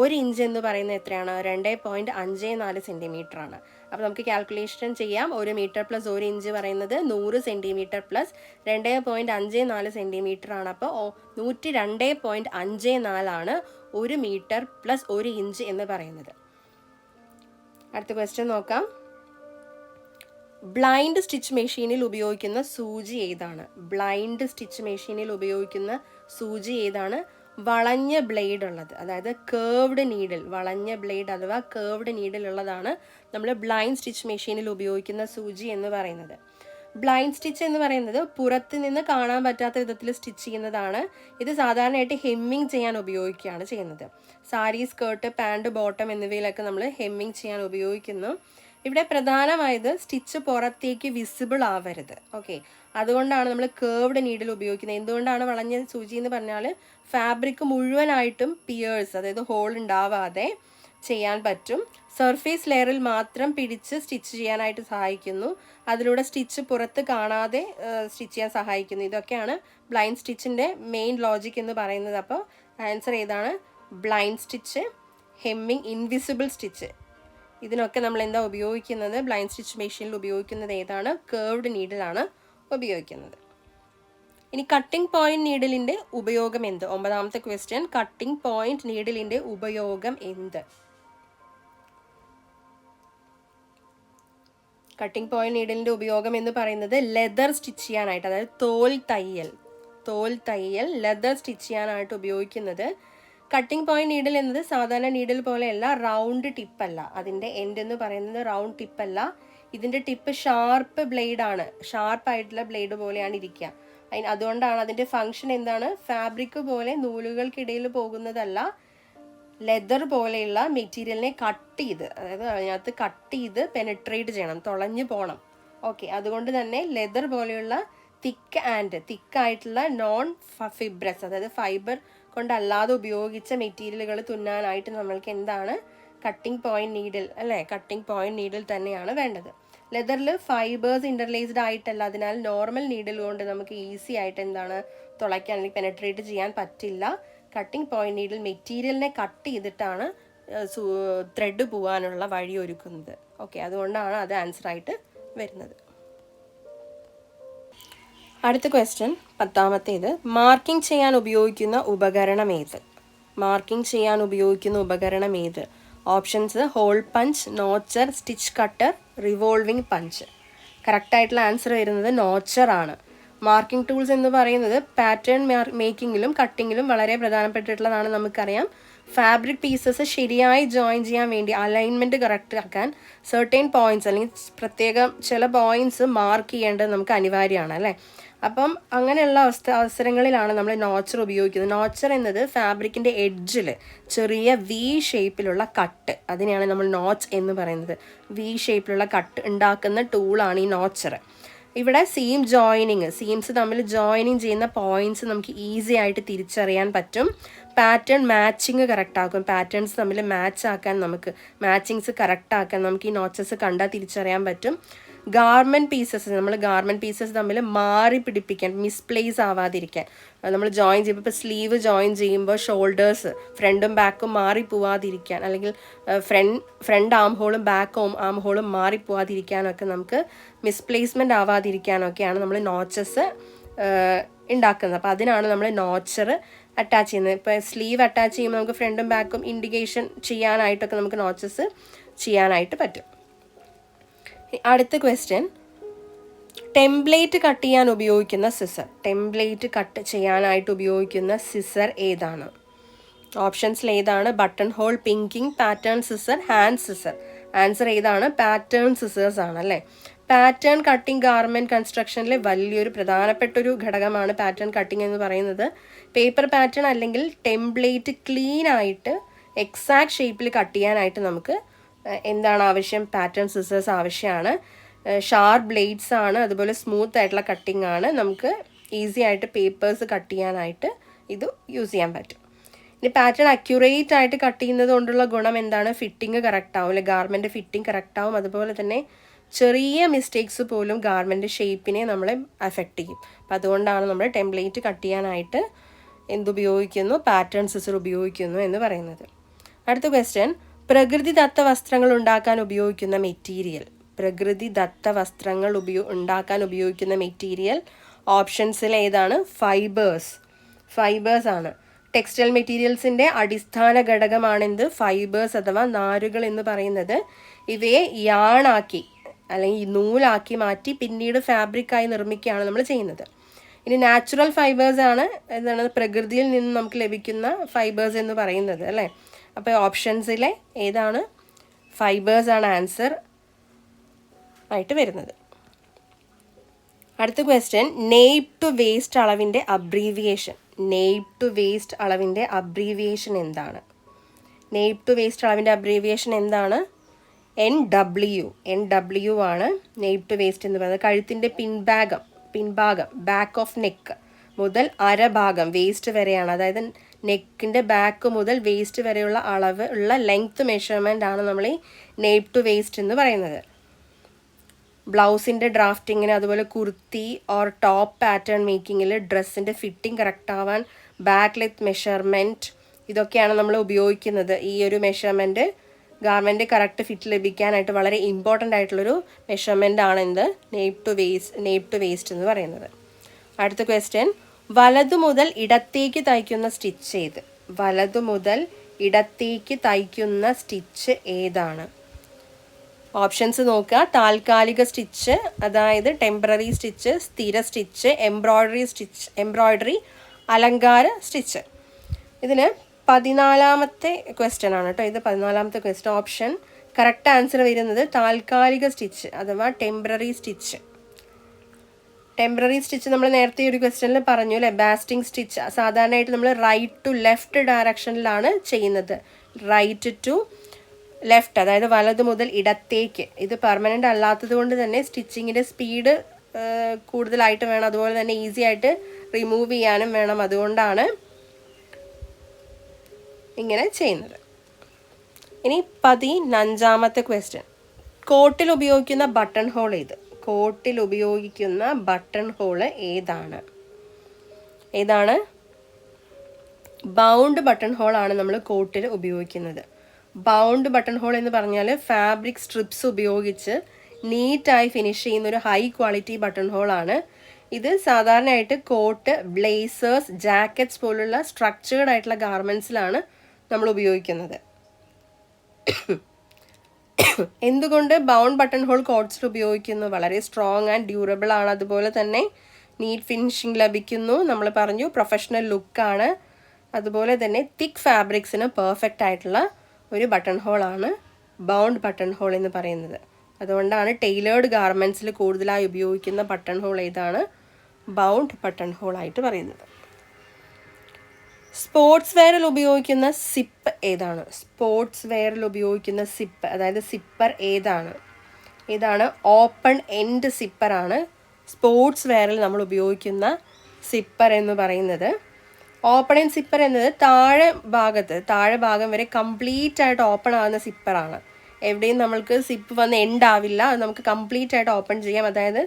1 ഇഞ്ച് എന്ന് പറയുന്നത് എത്രയാണ്? 2.54 സെൻറ്റിമീറ്റർ ആണ്. അപ്പോൾ നമുക്ക് കാൽക്കുലേഷൻ ചെയ്യാം. 1 മീറ്റർ പ്ലസ് 1 ഇഞ്ച് പറയുന്നത് 100 സെൻറ്റിമീറ്റർ പ്ലസ് 2.54 സെൻറ്റിമീറ്റർ ആണ്. അപ്പോൾ 102.54 ആണ് 1 മീറ്റർ പ്ലസ് 1 ഇഞ്ച് എന്ന് പറയുന്നത്. അടുത്ത ക്വസ്റ്റ്യൻ നോക്കാം. ബ്ലൈൻഡ് സ്റ്റിച്ച് മെഷീനിൽ ഉപയോഗിക്കുന്ന സൂചി ഏതാണ്? ബ്ലൈൻഡ് സ്റ്റിച്ച് മെഷീനിൽ ഉപയോഗിക്കുന്ന സൂചി ഏതാണ്? വളഞ്ഞ ബ്ലേഡ് ഉള്ളത്, അതായത് കേർവ്ഡ് നീഡിൽ, വളഞ്ഞ ബ്ലേഡ് അഥവാ കേർവ്ഡ് നീഡിൽ ഉള്ളതാണ് നമ്മൾ ബ്ലൈൻഡ് സ്റ്റിച്ച് മെഷീനിൽ ഉപയോഗിക്കുന്ന സൂചി എന്ന് പറയുന്നത്. ബ്ലൈൻഡ് സ്റ്റിച്ച് എന്ന് പറയുന്നത് പുറത്ത് നിന്ന് കാണാൻ പറ്റാത്ത വിധത്തിൽ സ്റ്റിച്ച് ചെയ്യുന്നതാണ്. ഇത് സാധാരണയായിട്ട് ഹെമ്മിങ് ചെയ്യാൻ ഉപയോഗിക്കുകയാണ് ചെയ്യുന്നത്. സാരി, സ്കേർട്ട്, പാൻറ്, ബോട്ടം എന്നിവയിലൊക്കെ നമ്മൾ ഹെമ്മിങ് ചെയ്യാൻ ഉപയോഗിക്കുന്നു. ഇവിടെ പ്രധാനമായത് സ്റ്റിച്ച് പുറത്തേക്ക് വിസിബിൾ ആവരുത്. ഓക്കെ, അതുകൊണ്ടാണ് നമ്മൾ കേർവ്ഡ് നീഡിൽ ഉപയോഗിക്കുന്നത്. എന്തുകൊണ്ടാണ് വളഞ്ഞ സൂചി എന്ന് പറഞ്ഞാൽ ഫാബ്രിക് മുഴുവനായിട്ടും പിയേഴ്സ്, അതായത് ഹോൾ ഉണ്ടാവാതെ ചെയ്യാൻ പറ്റും. സർഫേസ് ലെയറിൽ മാത്രം പിടിച്ച് സ്റ്റിച്ച് ചെയ്യാനായിട്ട് സഹായിക്കുന്നു. അതിലൂടെ സ്റ്റിച്ച് പുറത്ത് കാണാതെ സ്റ്റിച്ച് ചെയ്യാൻ സഹായിക്കുന്നു. ഇതൊക്കെയാണ് ബ്ലൈൻഡ് സ്റ്റിച്ചിൻ്റെ മെയിൻ ലോജിക് എന്ന് പറയുന്നത്. അപ്പോൾ ആൻസർ ഏതാണ്? Blind stitch, hemming, invisible stitch, ഇതിനൊക്കെ നമ്മൾ എന്താ ഉപയോഗിക്കുന്നത്? ബ്ലൈൻഡ് സ്റ്റിച്ച് മെഷീനിൽ ഉപയോഗിക്കുന്നത് ഏതാണ്? കേർവ്ഡ് നീഡിലാണ് ഉപയോഗിക്കുന്നത്. ഇനി കട്ടിംഗ് പോയിന്റ് നീഡിലിൻ്റെ ഉപയോഗം എന്ത്? 9ാമത്തെ ക്വസ്റ്റ്യൻ, കട്ടിംഗ് പോയിന്റ് നീഡിലിൻ്റെ ഉപയോഗം എന്ത്? കട്ടിംഗ് പോയിന്റ് നീഡിലിൻ്റെ ഉപയോഗം എന്ന് പറയുന്നത് ലെതർ സ്റ്റിച്ച് ചെയ്യാനായിട്ട്, അതായത് തോൽ തയ്യൽ ലെതർ സ്റ്റിച്ച് ചെയ്യാനായിട്ട് ഉപയോഗിക്കുന്നത്. കട്ടിംഗ് പോയിന്റ് നീഡിൽ എന്നത് സാധാരണ നീഡിൽ പോലെയല്ല, റൗണ്ട് ടിപ്പല്ല. അതിൻ്റെ എൻഡ് എന്ന് പറയുന്നത് റൗണ്ട് ടിപ്പല്ല. ഇതിൻ്റെ ടിപ്പ് ഷാർപ്പ് ബ്ലേഡാണ്, ഷാർപ്പായിട്ടുള്ള ബ്ലേഡ് പോലെയാണ് ഇരിക്കുക. അതുകൊണ്ടാണ് അതിൻ്റെ ഫങ്ഷൻ എന്താണ്? ഫാബ്രിക് പോലെ നൂലുകൾക്കിടയിൽ പോകുന്നതല്ല, ലെതർ പോലെയുള്ള മെറ്റീരിയലിനെ കട്ട് ചെയ്ത്, അതായത് അതിനകത്ത് കട്ട് ചെയ്ത് പെനെട്രേറ്റ് ചെയ്യണം, തുളഞ്ഞു പോകണം. ഓക്കെ, അതുകൊണ്ട് തന്നെ ലെതർ പോലെയുള്ള തിക്കായിട്ടുള്ള നോൺ ഫിബ്രസ്, അതായത് ഫൈബർ കൊണ്ടല്ലാതെ ഉപയോഗിച്ച മെറ്റീരിയലുകൾ തുന്നാനായിട്ട് നമ്മൾക്ക് എന്താണ്? കട്ടിംഗ് പോയിന്റ് നീഡിൽ അല്ലേ, കട്ടിംഗ് പോയിന്റ് നീഡിൽ തന്നെയാണ് വേണ്ടത്. ലെതറിൽ ഫൈബേഴ്സ് ഇൻ്റർലേസ്ഡ് ആയിട്ടല്ല, അതിനാൽ നോർമൽ നീഡിൽ കൊണ്ട് നമുക്ക് ഈസി ആയിട്ട് എന്താണ് തുളയ്ക്കാൻ അല്ലെങ്കിൽ പെനട്രേറ്റ് ചെയ്യാൻ പറ്റില്ല. കട്ടിംഗ് പോയിന്റ് നീഡിൽ മെറ്റീരിയലിനെ കട്ട് ചെയ്തിട്ടാണ് ത്രെഡ് പോകാനുള്ള വഴി ഒരുക്കുന്നത്. ഓക്കെ, അതുകൊണ്ടാണ് അത് ആൻസർ ആയിട്ട് വരുന്നത്. അടുത്ത ക്വസ്റ്റ്യൻ 10ാമത്തേത്, മാർക്കിംഗ് ചെയ്യാൻ ഉപയോഗിക്കുന്ന ഉപകരണം ഏത്? മാർക്കിംഗ് ചെയ്യാൻ ഉപയോഗിക്കുന്ന ഉപകരണം ഏത്? Options hole punch, notcher, stitch cutter, revolving punch. കറക്റ്റായിട്ടുള്ള ആൻസർ വരുന്നത് നോച്ചർ ആണ്. മാർക്കിംഗ് ടൂൾസ് എന്ന് പറയുന്നത് പാറ്റേൺ മേക്കിങ്ങിലും കട്ടിങ്ങിലും വളരെ പ്രധാനപ്പെട്ടിട്ടുള്ളതാണ്. നമുക്കറിയാം ഫാബ്രിക് പീസസ് ശരിയായി ജോയിൻ ചെയ്യാൻ വേണ്ടി അലൈൻമെൻറ്റ് കറക്റ്റ് ആക്കാൻ സെർട്ടൈൻ പോയിൻറ്റ്സ് അല്ലെങ്കിൽ പ്രത്യേകം ചില പോയിൻറ്റ്സ് മാർക്ക് ചെയ്യേണ്ടത് നമുക്ക് അനിവാര്യമാണ് അല്ലേ. അപ്പം അങ്ങനെയുള്ള അവസരങ്ങളിലാണ് നമ്മൾ നോച്ചർ ഉപയോഗിക്കുന്നത്. നോച്ചർ എന്നത് ഫാബ്രിക്കിൻ്റെ എഡ്ജിൽ ചെറിയ വി ഷേപ്പിലുള്ള കട്ട്, അതിനെയാണ് നമ്മൾ നോച്ച് എന്ന് പറയുന്നത്. വി ഷേപ്പിലുള്ള കട്ട് ഉണ്ടാക്കുന്ന ടൂളാണ് ഈ നോച്ചർ. ഇവിടെ സീം ജോയിനിങ്, സീംസ് തമ്മിൽ ജോയിനിങ് ചെയ്യുന്ന പോയിൻറ്റ്സ് നമുക്ക് ഈസി ആയിട്ട് തിരിച്ചറിയാൻ പറ്റും. പാറ്റേൺ മാച്ചിങ് കറക്റ്റ് ആക്കും, പാറ്റേൺസ് തമ്മിൽ മാച്ച് ആക്കാൻ നമുക്ക് മാച്ചിങ്സ് കറക്റ്റ് ആക്കാൻ നമുക്ക് ഈ നോച്ചസ് കണ്ടാൽ തിരിച്ചറിയാൻ പറ്റും. ഗാർമെൻറ്റ് പീസസ്, നമ്മൾ ഗാർമെൻറ്റ് പീസസ് തമ്മിൽ മാറി പിടിപ്പിക്കാൻ, മിസ്പ്ലേസ് ആവാതിരിക്കാൻ, നമ്മൾ ജോയിൻ ചെയ്യുമ്പോൾ ഇപ്പോൾ സ്ലീവ് ജോയിൻ ചെയ്യുമ്പോൾ ഷോൾഡേഴ്സ് ഫ്രണ്ടും ബാക്കും മാറി പോവാതിരിക്കാൻ, അല്ലെങ്കിൽ ഫ്രണ്ട് ആം ഹോളും ബാക്ക് ആം ഹോളും മാറി പോവാതിരിക്കാനൊക്കെ നമുക്ക് മിസ്പ്ലേസ്മെൻ്റ് ആവാതിരിക്കാനൊക്കെയാണ് നമ്മൾ നോച്ചസ് ഉണ്ടാക്കുന്നത്. അപ്പോൾ അതിനാണ് നമ്മൾ നോച്ചർ അറ്റാച്ച് ചെയ്യുന്നത്. ഇപ്പോൾ സ്ലീവ് അറ്റാച്ച് ചെയ്യുമ്പോൾ നമുക്ക് ഫ്രണ്ടും ബാക്കും ഇൻഡിക്കേഷൻ ചെയ്യാനായിട്ടൊക്കെ നമുക്ക് നോച്ചസ് ചെയ്യാനായിട്ട് പറ്റും. അടുത്ത ക്വസ്റ്റ്യൻ, ടെംപ്ലേറ്റ് കട്ട് ചെയ്യാൻ ഉപയോഗിക്കുന്ന സിസർ. ടെംപ്ലേറ്റ് കട്ട് ചെയ്യാനായിട്ട് ഉപയോഗിക്കുന്ന സിസർ ഏതാണ്? ഓപ്ഷൻസിൽ ഏതാണ്? Button hole, pinking, pattern scissor, hand scissor. Answer ഏതാണ്? പാറ്റേൺ സിസേഴ്സ് ആണ് അല്ലേ. പാറ്റേൺ കട്ടിങ് ഗാർമെൻറ്റ് കൺസ്ട്രക്ഷനിലെ വലിയൊരു പ്രധാനപ്പെട്ടൊരു ഘടകമാണ് പാറ്റേൺ കട്ടിങ് എന്ന് പറയുന്നത്. പേപ്പർ പാറ്റേൺ അല്ലെങ്കിൽ ടെംപ്ലേറ്റ് ക്ലീൻ ആയിട്ട് എക്സാക്ട് ഷേപ്പിൽ കട്ട് ചെയ്യാനായിട്ട് നമുക്ക് എന്താണ് ആവശ്യം? പാറ്റേൺ സിസേഴ്സ് ആവശ്യമാണ്. ഷാർപ്പ് ബ്ലേഡ്സ് ആണ്, അതുപോലെ സ്മൂത്ത് ആയിട്ടുള്ള കട്ടിങ് ആണ്. നമുക്ക് ഈസി ആയിട്ട് പേപ്പേഴ്സ് കട്ട് ചെയ്യാനായിട്ട് ഇത് യൂസ് ചെയ്യാൻ പറ്റും. ഇനി പാറ്റേൺ അക്യുറേറ്റ് ആയിട്ട് കട്ട് ചെയ്യുന്നത് കൊണ്ടുള്ള ഗുണം എന്താണ്? ഫിറ്റിംഗ് കറക്റ്റ് ആവും, അല്ലെ ഗാർമെൻറ്റ് ഫിറ്റിംഗ് കറക്റ്റ് ആവും. അതുപോലെ തന്നെ ചെറിയ മിസ്റ്റേക്സ് പോലും ഗാർമെൻറ്റ് ഷേപ്പിനെ നമ്മളെ അഫക്റ്റ് ചെയ്യും. അപ്പം അതുകൊണ്ടാണ് നമ്മൾ ടെംപ്ലേറ്റ് കട്ട് ചെയ്യാനായിട്ട് എന്തുപയോഗിക്കുന്നു? പാറ്റേൺ സിസർ ഉപയോഗിക്കുന്നു എന്ന് പറയുന്നത്. അടുത്ത ക്വസ്റ്റ്യൻ, പ്രകൃതിദത്ത വസ്ത്രങ്ങൾ ഉണ്ടാക്കാൻ ഉപയോഗിക്കുന്ന മെറ്റീരിയൽ. പ്രകൃതിദത്ത വസ്ത്രങ്ങൾ ഉണ്ടാക്കാൻ ഉപയോഗിക്കുന്ന മെറ്റീരിയൽ ഓപ്ഷൻസിൽ ഏതാണ്? ഫൈബേഴ്സ് ആണ്. ടെക്സ്റ്റൈൽ മെറ്റീരിയൽസിൻ്റെ അടിസ്ഥാന ഘടകമാണെന്ത്? ഫൈബേഴ്സ് അഥവാ നാരുകൾ എന്ന് പറയുന്നത്. ഇവയെ യാണാക്കി അല്ലെങ്കിൽ നൂലാക്കി മാറ്റി പിന്നീട് ഫാബ്രിക്കായി നിർമ്മിക്കുകയാണ് നമ്മൾ ചെയ്യുന്നത്. ഇനി നാച്ചുറൽ ഫൈബേഴ്സ് ആണ് എന്താണ് പ്രകൃതിയിൽ നിന്ന് നമുക്ക് ലഭിക്കുന്ന ഫൈബേഴ്സ് എന്ന് പറയുന്നത് അല്ലേ. അപ്പോൾ ഓപ്ഷൻസിലെ ഏതാണ്? ഫൈബേഴ്സ് ആണ് ആൻസർ ആയിട്ട് വരുന്നത്. അടുത്ത ക്വസ്റ്റ്യൻ, നെയ്പ് ടു വേസ്റ്റ് അളവിൻ്റെ അബ്രീവിയേഷൻ. നെയ്പ് ടു വേസ്റ്റ് അളവിൻ്റെ അബ്രീവിയേഷൻ എന്താണ്? നെയ്പ് ടു വേസ്റ്റ് അളവിൻ്റെ അബ്രീവിയേഷൻ എന്താണ്? NW ആണ് നെയ്പ് ടു വേസ്റ്റ് എന്ന് പറയുന്നത്. കഴുത്തിൻ്റെ പിൻഭാഗം ബാക്ക് ഓഫ് നെക്ക് മുതൽ അരഭാഗം വേസ്റ്റ് വരെയാണ്. അതായത് നെക്കിൻ്റെ ബാക്ക് മുതൽ വേസ്റ്റ് വരെയുള്ള അളവ് ഉള്ള ലെങ്ത് മെഷർമെൻ്റ് ആണ് നമ്മൾ ഈ നെയ്പ് ടു വേസ്റ്റ് എന്ന് പറയുന്നത്. ബ്ലൗസിൻ്റെ ഡ്രാഫ്റ്റിങ്ങിന്, അതുപോലെ കുർത്തി ഓർ ടോപ്പ് പാറ്റേൺ മേക്കിങ്ങിൽ ഡ്രസ്സിൻ്റെ ഫിറ്റിംഗ് കറക്റ്റ് ആവാൻ ബാക്ക് ലെങ്ത് മെഷർമെൻറ്റ് ഇതൊക്കെയാണ് നമ്മൾ ഉപയോഗിക്കുന്നത്. ഈ ഒരു മെഷർമെൻറ്റ് ഗാർമെൻറ്റ് കറക്റ്റ് ഫിറ്റ് ലഭിക്കാനായിട്ട് വളരെ ഇമ്പോർട്ടൻ്റ് ആയിട്ടുള്ളൊരു മെഷർമെൻ്റ് ആണ് എന്ത്? നെയ്പ് ടു വേസ്റ്റ് എന്ന് പറയുന്നത്. അടുത്ത ക്വസ്റ്റ്യൻ, വലതു മുതൽ ഇടത്തേക്ക് തയ്ക്കുന്ന സ്റ്റിച്ച് ഏത്? വലതു മുതൽ ഇടത്തേക്ക് തയ്ക്കുന്ന സ്റ്റിച്ച് ഏതാണ്? ഓപ്ഷൻസ് നോക്കുക. താൽക്കാലിക സ്റ്റിച്ച്, അതായത് ടെമ്പററി സ്റ്റിച്ച്, സ്ഥിര സ്റ്റിച്ച്, എംബ്രോയ്ഡറി, അലങ്കാര സ്റ്റിച്ച്. ഇതിന് 14ാമത്തെ ക്വസ്റ്റ്യൻ ആണ് കേട്ടോ. ഇത് 14ാമത്തെ ക്വസ്റ്റ്യൻ. ഓപ്ഷൻ കറക്റ്റ് ആൻസർ വരുന്നത് താൽക്കാലിക സ്റ്റിച്ച് അഥവാ ടെമ്പററി സ്റ്റിച്ച്. ടെമ്പററി സ്റ്റിച്ച് നമ്മൾ നേരത്തെ ഒരു ക്വസ്റ്റ്യനിൽ പറഞ്ഞു അല്ലേ. ബാസ്റ്റിംഗ് സ്റ്റിച്ച് സാധാരണയായിട്ട് നമ്മൾ റൈറ്റ് ടു ലെഫ്റ്റ് ഡയറക്ഷനിലാണ് ചെയ്യുന്നത്. റൈറ്റ് ടു ലെഫ്റ്റ്, അതായത് വലത് മുതൽ ഇടത്തേക്ക്. ഇത് പെർമനൻ്റ് അല്ലാത്തത് കൊണ്ട് തന്നെ സ്റ്റിച്ചിങ്ങിൻ്റെ സ്പീഡ് കൂടുതലായിട്ട് വേണം, അതുപോലെ തന്നെ ഈസി ആയിട്ട് റിമൂവ് ചെയ്യാനും വേണം. അതുകൊണ്ടാണ് ഇങ്ങനെ ചെയ്യുന്നത്. ഇനി 15ാമത്തെ ക്വസ്റ്റ്യൻ. കോട്ടിൽ ഉപയോഗിക്കുന്ന ബട്ടൺ ഹോൾ ഏത്? കോട്ടിൽ ഉപയോഗിക്കുന്ന ബട്ടൺ ഹോള് ഏതാണ്? ഏതാണ്? ബൗണ്ട് ബട്ടൺ ഹോൾ ആണ് നമ്മൾ കോട്ടിൽ ഉപയോഗിക്കുന്നത്. ബൗണ്ട് ബട്ടൺ ഹോൾ എന്ന് പറഞ്ഞാൽ ഫാബ്രിക് സ്ട്രിപ്സ് ഉപയോഗിച്ച് നീറ്റായി ഫിനിഷ് ചെയ്യുന്ന ഒരു ഹൈ ക്വാളിറ്റി ബട്ടൺ ഹോൾ ആണ്. ഇത് സാധാരണയായിട്ട് കോട്ട്, ബ്ലേസേഴ്സ്, ജാക്കറ്റ്സ് പോലുള്ള സ്ട്രക്ചേർഡ് ആയിട്ടുള്ള ഗാർമെൻറ്റ്സിലാണ് നമ്മൾ ഉപയോഗിക്കുന്നത്. എന്തുകൊണ്ട് ബൗണ്ട് ബട്ടൺ ഹോൾ കോട്ട്സിൽ ഉപയോഗിക്കുന്നു? വളരെ സ്ട്രോങ് ആൻഡ് ഡ്യൂറബിൾ ആണ്. അതുപോലെ തന്നെ നീറ്റ് ഫിനിഷിംഗ് ലഭിക്കുന്നു. നമ്മൾ പറഞ്ഞു പ്രൊഫഷണൽ ലുക്കാണ്. അതുപോലെ തന്നെ തിക്ക് ഫാബ്രിക്സിന് പെർഫെക്റ്റ് ആയിട്ടുള്ള ഒരു ബട്ടൺ ഹോളാണ് ബൗണ്ട് ബട്ടൺ ഹോൾ എന്ന് പറയുന്നത്. അതുകൊണ്ടാണ് ടൈലേർഡ് ഗാർമെൻറ്റ്സിൽ കൂടുതലായി ഉപയോഗിക്കുന്ന ബട്ടൺ ഹോൾ ഏതാണ്? ബൗണ്ട് ബട്ടൺ ഹോൾ ആയിട്ട് പറയുന്നത്. സ്പോർട്സ് വെയറിൽ ഉപയോഗിക്കുന്ന സിപ്പ് ഏതാണ്? സ്പോർട്സ് വെയറിൽ ഉപയോഗിക്കുന്ന സിപ്പ്, അതായത് സിപ്പർ ഏതാണ്? ഏതാണ്? ഓപ്പൺ എൻഡ് സിപ്പറാണ് സ്പോർട്സ് വെയറിൽ നമ്മൾ ഉപയോഗിക്കുന്ന സിപ്പർ എന്ന് പറയുന്നത്. ഓപ്പൺ എൻഡ് സിപ്പർ എന്നത് താഴെ ഭാഗം വരെ കംപ്ലീറ്റ് ആയിട്ട് ഓപ്പൺ ആകുന്ന സിപ്പറാണ്. എവിടെയും നമ്മൾക്ക് സിപ്പ് വന്ന് എൻഡ് ആവില്ല. അത് നമുക്ക് കംപ്ലീറ്റ് ആയിട്ട് ഓപ്പൺ ചെയ്യാം. അതായത്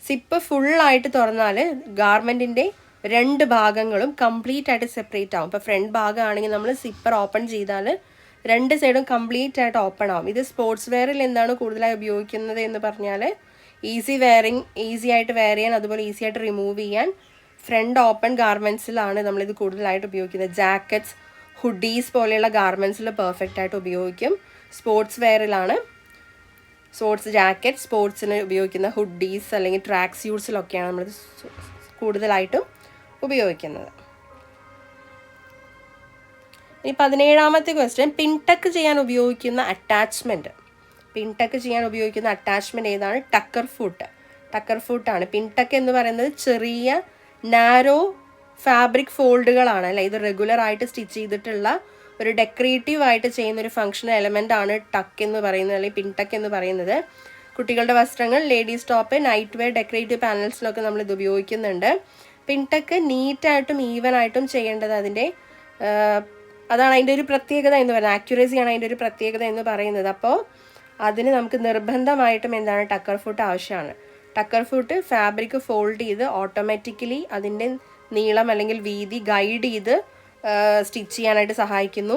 സിപ്പ് ഫുള്ളായിട്ട് തുറന്നാൽ ഗാർമെൻറ്റിൻ്റെ രണ്ട് ഭാഗങ്ങളും കംപ്ലീറ്റ് ആയിട്ട് സെപ്പറേറ്റ് ആവും. ഇപ്പോൾ ഫ്രണ്ട് ഭാഗമാണെങ്കിൽ നമ്മൾ സിപ്പർ ഓപ്പൺ ചെയ്താൽ രണ്ട് സൈഡും കംപ്ലീറ്റ് ആയിട്ട് ഓപ്പൺ ആവും. ഇത് സ്പോർട്സ് വെയറിൽ എന്താണ് കൂടുതലായി ഉപയോഗിക്കുന്നത് എന്ന് പറഞ്ഞാൽ ഈസി ആയിട്ട് വെയർ ചെയ്യാൻ, അതുപോലെ ഈസി ആയിട്ട് റിമൂവ് ചെയ്യാൻ ഫ്രണ്ട് ഓപ്പൺ ഗാർമെൻറ്റ്സിലാണ് നമ്മളിത് കൂടുതലായിട്ട് ഉപയോഗിക്കുന്നത്. ജാക്കറ്റ്സ്, ഹുഡീസ് പോലെയുള്ള ഗാർമെൻറ്റ്സിൽ പെർഫെക്റ്റ് ആയിട്ട് ഉപയോഗിക്കും. സ്പോർട്സ് വെയറിലാണ് സ്പോർട്സ് ജാക്കറ്റ്, സ്പോർട്സിന് ഉപയോഗിക്കുന്ന ഹുഡീസ് അല്ലെങ്കിൽ ട്രാക്ക് സ്യൂട്ട്സിലൊക്കെയാണ് നമ്മൾ കൂടുതലായിട്ടും ഉപയോഗിക്കുന്നത്. ഇനി 17ാമത്തെ ക്വസ്റ്റ്യൻ, പിൻടക്ക് ചെയ്യാൻ ഉപയോഗിക്കുന്ന അറ്റാച്ച്മെൻറ്റ്. പിൻടക്ക് ചെയ്യാൻ ഉപയോഗിക്കുന്ന അറ്റാച്ച്മെൻറ്റ് ഏതാണ്? ടക്കർ ഫുട്ടാണ്. പിൻടക്ക് എന്ന് പറയുന്നത് ചെറിയ നാരോ ഫാബ്രിക് ഫോൾഡുകളാണ് അല്ലേ. ഇത് റെഗുലറായിട്ട് സ്റ്റിച്ച് ചെയ്തിട്ടുള്ള ഒരു ഡെക്കറേറ്റീവ് ആയിട്ട് ചെയ്യുന്ന ഒരു ഫങ്ഷണൽ എലമെൻ്റ് ആണ് ടക്ക് എന്ന് പറയുന്നത്, അല്ലെങ്കിൽ പിൻടക്ക് എന്ന് പറയുന്നത്. കുട്ടികളുടെ വസ്ത്രങ്ങൾ, ladies top, night wear, decorative പാനൽസിലൊക്കെ നമ്മൾ ഇത് ഉപയോഗിക്കുന്നുണ്ട്. പിൻടക്ക് നീറ്റായിട്ടും ഈവനായിട്ടും ചെയ്യേണ്ടത് അതാണ് അതിൻ്റെ ഒരു പ്രത്യേകത എന്ന് പറയുന്നത്. ആക്യുറസിയാണ് അതിൻ്റെ ഒരു പ്രത്യേകത എന്ന് പറയുന്നത്. അപ്പോൾ അതിന് നമുക്ക് നിർബന്ധമായിട്ടും എന്താണ്? ടക്കർ ഫുട്ട് ആവശ്യമാണ്. ടക്കർ ഫുട്ട് ഫാബ്രിക് ഫോൾഡ് ചെയ്ത് ഓട്ടോമാറ്റിക്കലി അതിൻ്റെ നീളം അല്ലെങ്കിൽ വീതി ഗൈഡ് ചെയ്ത് സ്റ്റിച്ച് ചെയ്യാനായിട്ട് സഹായിക്കുന്നു.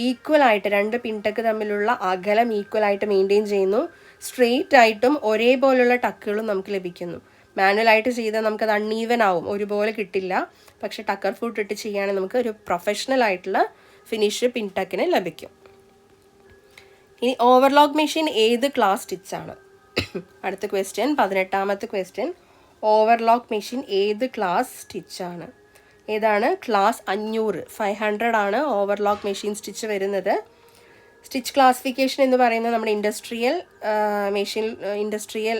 ഈക്വലായിട്ട് രണ്ട് പിൻടക്ക് തമ്മിലുള്ള അകലം ഈക്വലായിട്ട് മെയിൻറ്റെയിൻ ചെയ്യുന്നു. സ്ട്രെയിറ്റ് ആയിട്ടും ഒരേപോലുള്ള ടക്കുകളും നമുക്ക് ലഭിക്കുന്നു. മാനുവലായിട്ട് ചെയ്താൽ നമുക്കത് അൺഈവൻ ആവും, ഒരുപോലെ കിട്ടില്ല. പക്ഷേ ടക്കർ ഫുട്ട് ഇട്ട് ചെയ്യുകയാണെങ്കിൽ നമുക്ക് ഒരു പ്രൊഫഷണൽ ആയിട്ടുള്ള ഫിനിഷ് പിൻടക്കിന് ലഭിക്കും. ഇനി ഓവർലോക്ക് മെഷീൻ ഏത് ക്ലാസ് സ്റ്റിച്ചാണ്? അടുത്ത ക്വസ്റ്റ്യൻ, 18ാമത്തെ ക്വസ്റ്റ്യൻ, ഓവർലോക്ക് മെഷീൻ ഏത് ക്ലാസ് സ്റ്റിച്ചാണ്? ഏതാണ്? ക്ലാസ് 500 ആണ് ഓവർലോക്ക് മെഷീൻ സ്റ്റിച്ച് വരുന്നത്. സ്റ്റിച്ച് ക്ലാസിഫിക്കേഷൻ എന്ന് പറയുന്നത് നമ്മുടെ ഇൻഡസ്ട്രിയൽ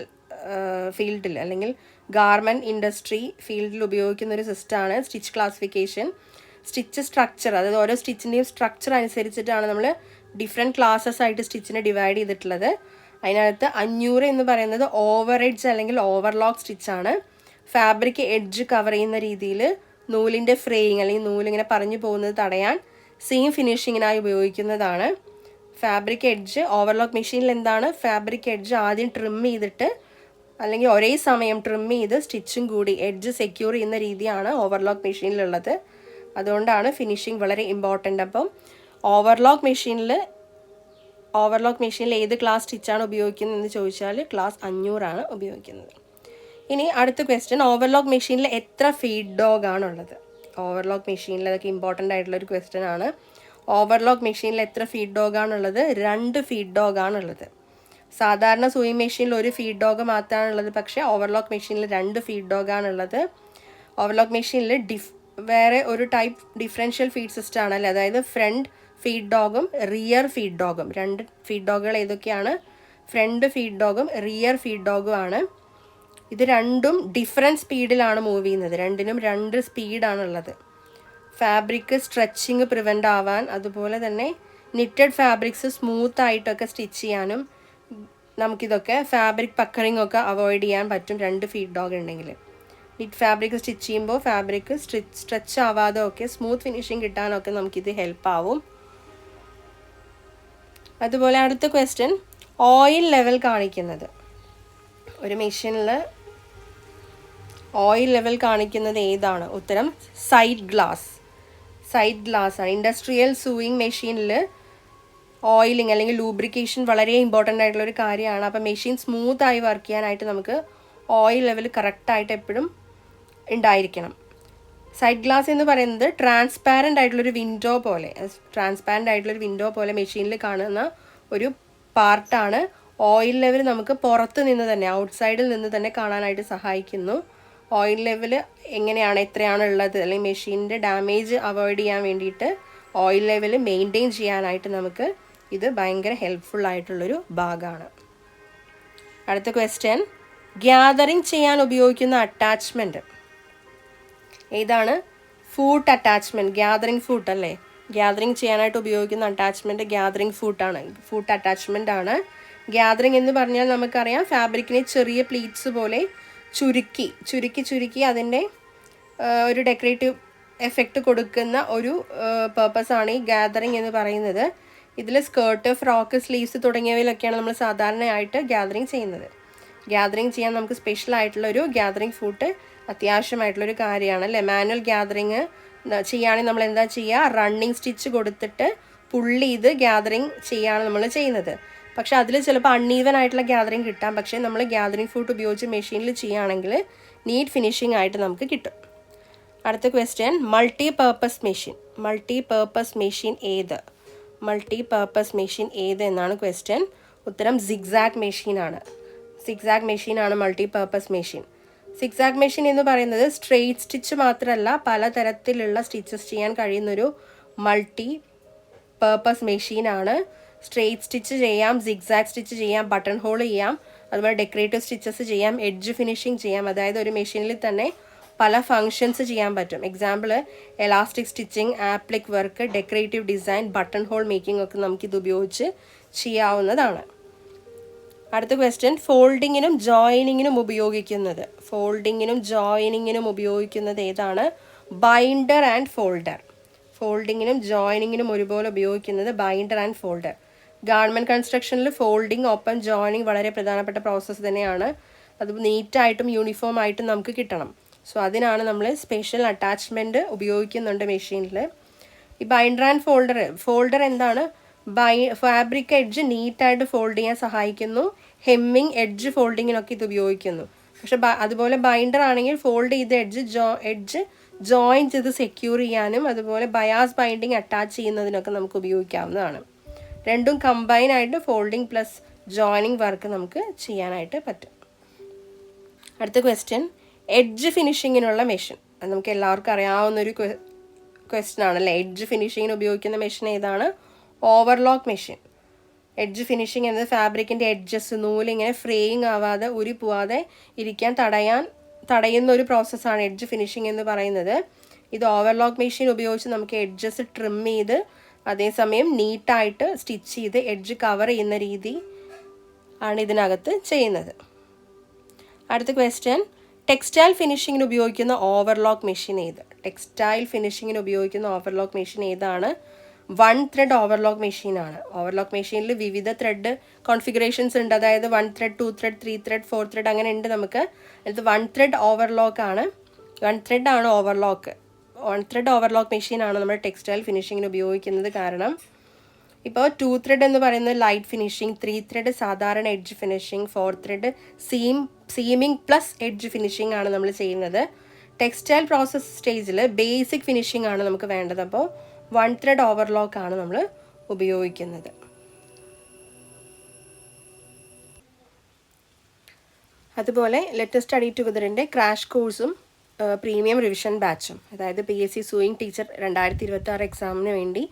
ഫീൽഡിൽ അല്ലെങ്കിൽ ഗാർമെൻറ്റ് ഇൻഡസ്ട്രി ഫീൽഡിൽ ഉപയോഗിക്കുന്ന ഒരു സിസ്റ്റമാണ് സ്റ്റിച്ച് ക്ലാസിഫിക്കേഷൻ. സ്റ്റിച്ച് സ്ട്രക്ചർ, അതായത് ഓരോ സ്റ്റിച്ചിൻ്റെയും സ്ട്രക്ചർ അനുസരിച്ചിട്ടാണ് നമ്മൾ ഡിഫറെൻറ്റ് ക്ലാസ്സസ് ആയിട്ട് സ്റ്റിച്ചിനെ ഡിവൈഡ് ചെയ്തിട്ടുള്ളത്. അതിനകത്ത് 500 എന്ന് പറയുന്നത് ഓവർ എഡ്ജ് അല്ലെങ്കിൽ ഓവർലോക്ക് സ്റ്റിച്ചാണ്. ഫാബ്രിക് എഡ്ജ് കവർ ചെയ്യുന്ന രീതിയിൽ നൂലിൻ്റെ ഫ്രേയിങ് അല്ലെങ്കിൽ നൂലിങ്ങനെ പറഞ്ഞു പോകുന്നത് തടയാൻ സെയിം ഫിനിഷിങ്ങിനായി ഉപയോഗിക്കുന്നതാണ്. ഫാബ്രിക് എഡ്ജ് ഓവർലോക്ക് മെഷീനിൽ എന്താണ്? ഫാബ്രിക് എഡ്ജ് ആദ്യം ട്രിം ചെയ്തിട്ട് അല്ലെങ്കിൽ ഒരേ സമയം ട്രിം ചെയ്ത് സ്റ്റിച്ചും കൂടി എഡ്ജ് സെക്യൂർ ചെയ്യുന്ന രീതിയാണ് ഓവർലോക്ക് മെഷീനിലുള്ളത്. അതുകൊണ്ടാണ് ഫിനിഷിങ് വളരെ ഇമ്പോർട്ടൻ്റ്. അപ്പം ഓവർലോക്ക് മെഷീനിൽ ഏത് ക്ലാസ് സ്റ്റിച്ചാണ് ഉപയോഗിക്കുന്നത് എന്ന് ചോദിച്ചാൽ ക്ലാസ് 500 ആണ് ഉപയോഗിക്കുന്നത്. ഇനി അടുത്ത ക്വസ്റ്റ്യൻ, ഓവർലോക്ക് മെഷീനിൽ എത്ര ഫീഡ് ഡോഗ് ആണുള്ളത്? ഓവർലോക്ക് മെഷീനിൽ അതൊക്കെ ഇമ്പോർട്ടൻ്റ് ആയിട്ടുള്ളൊരു ക്വസ്റ്റ്യൻ ആണ്. ഓവർലോക്ക് മെഷീനിൽ എത്ര ഫീഡ് ഡോഗ് ആണുള്ളത്? 2 ഫീഡ് ഡോഗ് ആണുള്ളത്. സാധാരണ സൂയിങ് മെഷീനിൽ 1 ഫീഡ് ഡോഗ് മാത്രമാണുള്ളത്. പക്ഷേ ഓവർലോക്ക് മെഷീനിൽ 2 ഫീഡ് ഡോഗ് ആണുള്ളത്. ഓവർലോക്ക് മെഷീനിൽ വേറെ ഒരു ടൈപ്പ് ഡിഫറൻഷ്യൽ ഫീഡ് സിസ്റ്റം ആണല്ലേ. അതായത് ഫ്രണ്ട് ഫീഡ് ഡോഗും റിയർ ഫീഡ് ഡോഗും. 2 ഫീഡ് ഡോഗുകൾ ഏതൊക്കെയാണ്? ഫ്രണ്ട് ഫീഡ് ഡോഗും റിയർ ഫീഡ് ഡോഗും ആണ്. ഇത് രണ്ടും ഡിഫറെൻറ്റ് സ്പീഡിലാണ് മൂവ് ചെയ്യുന്നത്. രണ്ടിനും 2 സ്പീഡാണുള്ളത്. ഫാബ്രിക് സ്ട്രെച്ചിങ് പ്രിവെൻ്റ് ആവാൻ, അതുപോലെ തന്നെ നിറ്റഡ് ഫാബ്രിക്സ് സ്മൂത്ത് ആയിട്ടൊക്കെ സ്റ്റിച്ച് ചെയ്യാനും നമുക്കിതൊക്കെ ഫാബ്രിക് പക്കറിങ് ഒക്കെ അവോയ്ഡ് ചെയ്യാൻ പറ്റും 2 ഫീഡ് ഡോഗ് ഉണ്ടെങ്കിൽ. നിറ്റ് ഫാബ്രിക് സ്റ്റിച്ച് ചെയ്യുമ്പോൾ ഫാബ്രിക് സ്ട്രെച്ച് ആവാതെ ഒക്കെ സ്മൂത്ത് ഫിനിഷിങ് കിട്ടാനൊക്കെ നമുക്കിത് ഹെൽപ്പ് ആവും. അതുപോലെ അടുത്ത ക്വസ്റ്റ്യൻ, ഓയിൽ ലെവൽ കാണിക്കുന്നത്, ഒരു മെഷീനിൽ ഓയിൽ ലെവൽ കാണിക്കുന്നത് ഏതാണ്? ഉത്തരം സൈഡ് ഗ്ലാസ്. സൈഡ് ഗ്ലാസ് ആണ്. ഇൻഡസ്ട്രിയൽ സൂയിങ് മെഷീനിൽ ഓയിലിംഗ് അല്ലെങ്കിൽ ലൂബ്രിക്കേഷൻ വളരെ ഇമ്പോർട്ടൻ്റ് ആയിട്ടുള്ള ഒരു കാര്യമാണ്. അപ്പോൾ മെഷീൻ സ്മൂത്തായി വർക്ക് ചെയ്യാനായിട്ട് നമുക്ക് ഓയിൽ ലെവൽ കറക്റ്റായിട്ട് എപ്പോഴും ഉണ്ടായിരിക്കണം. സൈഡ് ഗ്ലാസ് എന്ന് പറയുന്നത് ട്രാൻസ്പാരൻ്റ് ആയിട്ടുള്ളൊരു വിൻഡോ പോലെ മെഷീനിൽ കാണുന്ന ഒരു പാർട്ടാണ്. ഓയിൽ ലെവൽ നമുക്ക് പുറത്ത് നിന്ന് തന്നെ, ഔട്ട്സൈഡിൽ നിന്ന് തന്നെ കാണാനായിട്ട് സഹായിക്കുന്നു. ഓയിൽ ലെവൽ എങ്ങനെയാണ്, എത്രയാണ് ഉള്ളത്, അല്ലെങ്കിൽ മെഷീനിൻ്റെ ഡാമേജ് അവോയ്ഡ് ചെയ്യാൻ വേണ്ടിയിട്ട് ഓയിൽ ലെവൽ മെയിൻറ്റെയിൻ ചെയ്യാനായിട്ട് നമുക്ക് ഇത് ഭയങ്കര ഹെൽപ്ഫുൾ ആയിട്ടുള്ളൊരു ഭാഗമാണ്. അടുത്ത ക്വസ്റ്റ്യൻ, ഗ്യാതറിങ് ചെയ്യാൻ ഉപയോഗിക്കുന്ന അറ്റാച്ച്മെൻറ്റ് ഏതാണ്? Foot attachment. ഗ്യാതറിങ് ഫൂട്ട് അല്ലേ? ഗ്യാതറിങ് ചെയ്യാനായിട്ട് ഉപയോഗിക്കുന്ന അറ്റാച്ച്മെൻറ്റ് ഗ്യാതറിങ് ഫൂട്ട് അറ്റാച്ച്മെൻ്റ് ആണ്. ഗ്യാതറിങ് എന്ന് പറഞ്ഞാൽ നമുക്കറിയാം, ഫാബ്രിക്കിനെ ചെറിയ പ്ലീറ്റ്സ് പോലെ ചുരുക്കി അതിൻ്റെ ഒരു ഡെക്കറേറ്റീവ് എഫക്റ്റ് കൊടുക്കുന്ന ഒരു പേർപ്പസാണ് ഈ ഗ്യാതറിങ് എന്ന് പറയുന്നത്. ഇതിൽ സ്കേർട്ട്, ഫ്രോക്ക്, സ്ലീവ്സ് തുടങ്ങിയവയിലൊക്കെയാണ് നമ്മൾ സാധാരണയായിട്ട് ഗ്യാതറിങ് ചെയ്യുന്നത്. ഗ്യാതറിങ് ചെയ്യാൻ നമുക്ക് സ്പെഷ്യൽ ആയിട്ടുള്ളൊരു ഗ്യാതറിങ് ഫൂട്ട് അത്യാവശ്യമായിട്ടുള്ളൊരു കാര്യമാണ് അല്ലേ? മാനുവൽ ഗ്യാതറിങ് ചെയ്യുകയാണെങ്കിൽ നമ്മൾ എന്താ ചെയ്യുക? റണ്ണിങ് സ്റ്റിച്ച് കൊടുത്തിട്ട് പുള്ളി ഇത് ഗ്യാതറിങ് ചെയ്യാണ് നമ്മൾ ചെയ്യുന്നത്. പക്ഷെ അതിൽ ചിലപ്പോൾ അൺഈവൻ ആയിട്ടുള്ള ഗ്യാതറിങ് കിട്ടാം. പക്ഷേ നമ്മൾ ഗ്യാതറിങ് ഫൂട്ട് ഉപയോഗിച്ച് മെഷീനിൽ ചെയ്യുകയാണെങ്കിൽ നീറ്റ് ഫിനിഷിംഗ് ആയിട്ട് നമുക്ക് കിട്ടും. അടുത്ത ക്വസ്റ്റ്യൻ, മൾട്ടി പർപ്പസ് മെഷീൻ ഏത് എന്നാണ് ക്വസ്റ്റ്യൻ. ഉത്തരം സിഗ്സാഗ് മെഷീനാണ് multi purpose machine. Zigzag machine എന്ന് പറയുന്നത് സ്ട്രെയിറ്റ് സ്റ്റിച്ച് മാത്രമല്ല, പലതരത്തിലുള്ള സ്റ്റിച്ചസ് ചെയ്യാൻ കഴിയുന്നൊരു മൾട്ടി പർപ്പസ് മെഷീനാണ്. സ്ട്രെയിറ്റ് സ്റ്റിച്ച് ചെയ്യാം, സിഗ്സാഗ് സ്റ്റിച്ച് ചെയ്യാം, ബട്ടൺ ഹോൾ ചെയ്യാം, അതുപോലെ ഡെക്കറേറ്റീവ് സ്റ്റിച്ചസ് ചെയ്യാം, എഡ്ജ് ഫിനിഷിംഗ് ചെയ്യാം. അതായത് ഒരു മെഷീനിൽ തന്നെ പല ഫങ്ഷൻസ് ചെയ്യാൻ പറ്റും. Example elastic stitching, appliqué work, decorative design, button hole making ഒക്കെ നമുക്കിത് ഉപയോഗിച്ച് ചെയ്യാവുന്നതാണ്. അടുത്ത ക്വസ്റ്റ്യൻ, ഫോൾഡിങ്ങിനും ജോയിനിങ്ങിനും ഉപയോഗിക്കുന്നത് ഏതാണ്? Binder and folder. ഫോൾഡിങ്ങിനും ജോയിനിങ്ങിനും ഒരുപോലെ ഉപയോഗിക്കുന്നത് ബൈൻഡർ ആൻഡ് ഫോൾഡർ. ഗാർമെൻറ്റ് കൺസ്ട്രക്ഷനിൽ ഫോൾഡിങ് ഒപ്പം ജോയിനിങ് വളരെ പ്രധാനപ്പെട്ട പ്രോസസ്സ് തന്നെയാണ്. അത് നീറ്റായിട്ടും യൂണിഫോം ആയിട്ടും നമുക്ക് കിട്ടണം. സോ അതിനാണ് നമ്മൾ സ്പെഷ്യൽ അറ്റാച്ച്മെൻറ്റ് ഉപയോഗിക്കുന്നുണ്ട് മെഷീനിൽ. ഈ ബൈൻഡർ ആൻഡ് ഫോൾഡർ എന്താണ്? ഫാബ്രിക് എഡ്ജ് നീറ്റായിട്ട് ഫോൾഡ് ചെയ്യാൻ സഹായിക്കുന്നു. ഹെമ്മിങ്, എഡ്ജ് ഫോൾഡിങ്ങിനൊക്കെ ഇത് ഉപയോഗിക്കുന്നു. പക്ഷെ അതുപോലെ ബൈൻഡർ ആണെങ്കിൽ ഫോൾഡ് ചെയ്ത് എഡ്ജ് ജോയിൻ ചെയ്ത് സെക്യൂർ ചെയ്യാനും അതുപോലെ ബയാസ് ബൈൻഡിങ് അറ്റാച്ച് ചെയ്യുന്നതിനൊക്കെ നമുക്ക് ഉപയോഗിക്കാവുന്നതാണ്. രണ്ടും കമ്പൈൻ ആയിട്ട് ഫോൾഡിങ് പ്ലസ് ജോയിനിങ് വർക്ക് നമുക്ക് ചെയ്യാനായിട്ട് പറ്റും. അടുത്ത ക്വസ്റ്റ്യൻ, എഡ്ജ് ഫിനിഷിങ്ങിനുള്ള മെഷീൻ. അത് നമുക്ക് എല്ലാവർക്കും അറിയാവുന്നൊരു ക്വസ്റ്റ്യൻ ആണല്ലേ. എഡ്ജ് ഫിനിഷിങ്ങിന് ഉപയോഗിക്കുന്ന മെഷീൻ ഏതാണ്? Overlock machine. എഡ്ജ് ഫിനിഷിങ് എന്നത് ഫാബ്രിക്കിൻ്റെ എഡ്ജസ്, നൂലിങ്ങനെ ഫ്രേയിങ് ആവാതെ ഉരി പോവാതെ ഇരിക്കാൻ തടയുന്ന ഒരു പ്രോസസ്സാണ് എഡ്ജ് ഫിനിഷിംഗ് എന്ന് പറയുന്നത്. ഇത് ഓവർലോക്ക് മെഷീൻ ഉപയോഗിച്ച് നമുക്ക് എഡ്ജസ് ട്രിം ചെയ്ത് അതേസമയം നീറ്റായിട്ട് സ്റ്റിച്ച് ചെയ്ത് എഡ്ജ് കവർ ചെയ്യുന്ന രീതി ആണ് ഇതിനകത്ത് ചെയ്യുന്നത്. അടുത്ത ക്വസ്റ്റ്യൻ, ടെക്സ്റ്റൈൽ ഫിനിഷിങ്ങിന് ഉപയോഗിക്കുന്ന ഓവർലോക്ക് മെഷീൻ ഏതാണ്? വൺ ത്രെഡ് ഓവർലോക്ക് മെഷീനാണ്. ഓവർലോക്ക് മെഷീനിൽ വിവിധ ത്രെഡ് കോൺഫിഗറേഷൻസ് ഉണ്ട്. അതായത് 1 ത്രെഡ്, 2 ത്രെഡ്, 3 ത്രെഡ്, 4 ത്രെഡ് അങ്ങനെ ഉണ്ട് നമുക്ക്. ഇത് 1 ത്രെഡ് ഓവർലോക്ക് മെഷീനാണ് നമ്മൾ ടെക്സ്റ്റൈൽ ഫിനിഷിങ്ങിന് ഉപയോഗിക്കുന്നത്. കാരണം ഇപ്പോൾ 2 ത്രെഡ് എന്ന് പറയുന്നത് ലൈറ്റ് ഫിനിഷിങ്, 3 ത്രെഡ് സാധാരണ edge finishing, 4 thread seaming plus edge finishing ആണ് നമ്മൾ ചെയ്യുന്നത്. ടെക്സ്റ്റൈൽ പ്രോസസ് സ്റ്റേജിൽ ബേസിക് ഫിനിഷിംഗ് ആണ് നമുക്ക് വേണ്ടത്. അപ്പോൾ 1 ത്രെഡ് ഓവർലോക്ക് ആണ് നമ്മൾ ഉപയോഗിക്കുന്നത്. അതുപോലെ ലെറ്റ് സ്റ്റഡി ടുഗദറിൻ്റെ ക്രാഷ് കോഴ്സും പ്രീമിയം റിവിഷൻ ബാച്ചും, അതായത് PSC സൂയിങ് ടീച്ചർ 2026 എക്സാമിന് വേണ്ടി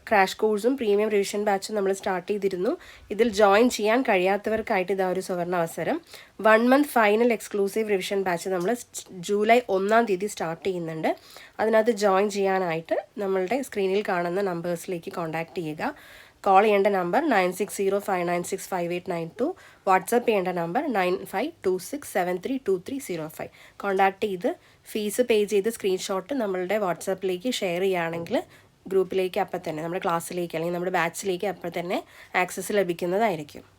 ക്രാഷ് കോഴ്സും പ്രീമിയം റിവിഷൻ ബാച്ചും നമ്മൾ സ്റ്റാർട്ട് ചെയ്തിരുന്നു. ഇതിൽ ജോയിൻ ചെയ്യാൻ കഴിയാത്തവർക്കായിട്ട് ഇതാ ഒരു സുവർണ്ണ അവസരം. 1 month final exclusive revision batch നമ്മൾ ജൂലൈ 1 സ്റ്റാർട്ട് ചെയ്യുന്നുണ്ട്. അതിനകത്ത് ജോയിൻ ചെയ്യാനായിട്ട് നമ്മളുടെ സ്ക്രീനിൽ കാണുന്ന നമ്പേഴ്സിലേക്ക് കോൺടാക്റ്റ് ചെയ്യുക. കോൾ ചെയ്യേണ്ട നമ്പർ 9605965892, വാട്സപ്പ് ചെയ്യേണ്ട നമ്പർ 9526732305. കോൺടാക്റ്റ് ചെയ്ത് ഫീസ് പേ ചെയ്ത് സ്ക്രീൻഷോട്ട് നമ്മളുടെ വാട്സാപ്പിലേക്ക് ഷെയർ ചെയ്യുകയാണെങ്കിൽ ഗ്രൂപ്പിലേക്ക് അപ്പം തന്നെ, നമ്മുടെ ക്ലാസ്സിലേക്ക് അല്ലെങ്കിൽ നമ്മുടെ ബാച്ചിലേക്ക് അപ്പം തന്നെ ആക്സസ് ലഭിക്കുന്നതായിരിക്കും.